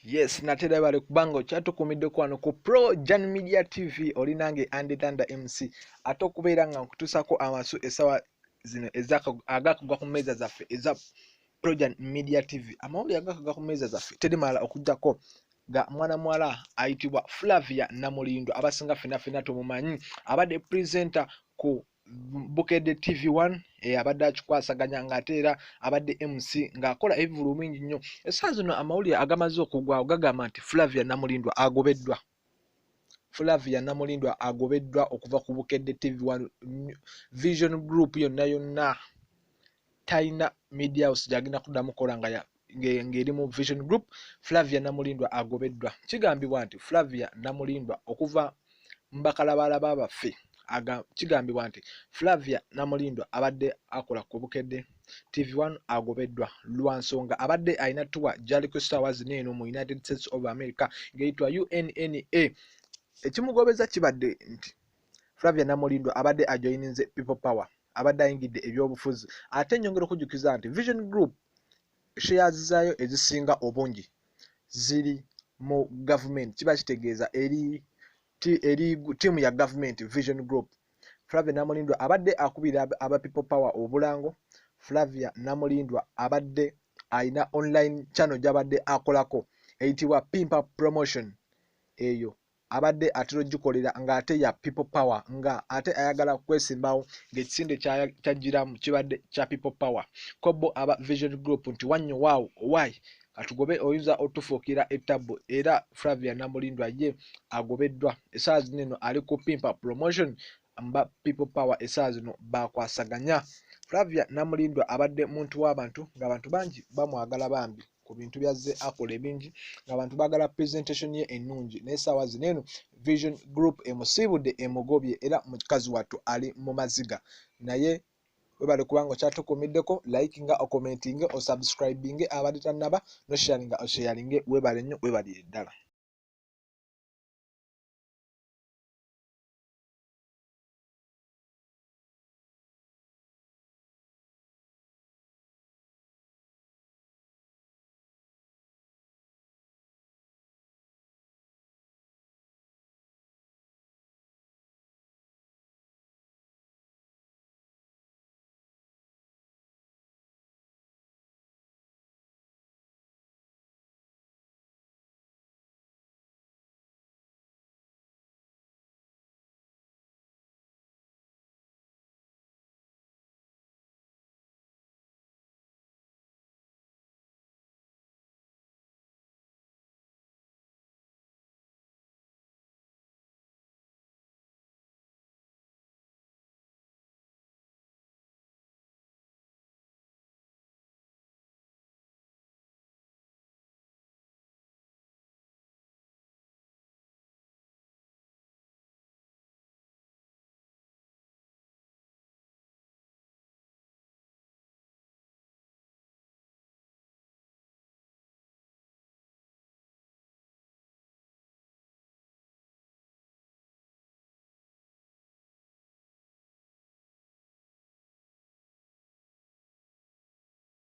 Yes, natera bale kubango kyatukumidde kwano ku Pro Jan Media TV olinange Anditanda MC ato kubeera nga nkutusako amasu esawa zino agakugwa ku meza zaffe eza Pro Jan Media TV. Amawulire agakugwa ku meza zaffe terimala okujjako ga mwana mwala ayitibwa Flavia Namulindwa abasinga fena tumumanyi abadde presenter ku Bukedde TV1 abadde akikwasaganya ng'ateera abadde MC ng'akola ebivulumingi nnyo. Essaawa zino amawulire agamaze okugwawo gagamba nti Flavia Namulindwa agobeddwa. Flavia Namulindwa agobeddwa okuva ku Bukedde TV1 Vision Group yonna talina media house gyagenda kuddamu kola ng'eri mu Vision Group. Flavia Namulindwa agobeddwa. Kigambibwa nti Flavia Namulindwa okuva mbakalabalaba baffe kigambibwa nti Flavia Namulindwa abadde akola ku Bukedde TV1 agobeddwa lwa nsonga abadde alina tuwa gy'aliko essaawa zino eno mu United States of America ng'eyitibwa UNNA. Ekimugobeza kibadde nti Flavia Namulindwa abadde ajoyininze People Power, abadde ayingidde ebyobufuzi. Ate nnyongera okujjukiza nti Vision Group shares zaayo ezisinga obungi ziri mu government, kiba kitegeeza eri tiimu ya government Vision Group. Flavia Namulindwa abadde akubira aba People Power obulango. Flavia Namulindwa abadde alina online channel gy'abadde akolako eyitibwa Pimpa Promotion. Eyo abadde atera ogikolera ng'ate ya People Power nga ate ayagala kwesimbawo ng'ekisinde kyajjiramu kibadde kya People Power. Kobo aba Vision Group nti wannyo waawo why katugobe oyinza otufuukira ettabbo era Flavia Namulindwa ye agobeddwa. Essaawa zino eno ali ku Pimpa Promotion mba People Power essaawa zino bakwasaganya. Flavia Namulindwa abadde muntu w'abantu ng'abantu bangi bamwagala bambi ku bintu byazze akola ebingi ng'abantu baagala presentation ye ennungi. N'essaawa zino eno Vision Group emusiibudde emugobye era mukazi wattu ali mu maziga. Naye webale kubanga kyatukumiddeko like nga okomentinge osubscribinge abadde tannaba no sharinga osharinge webale nnyo webalire ddala.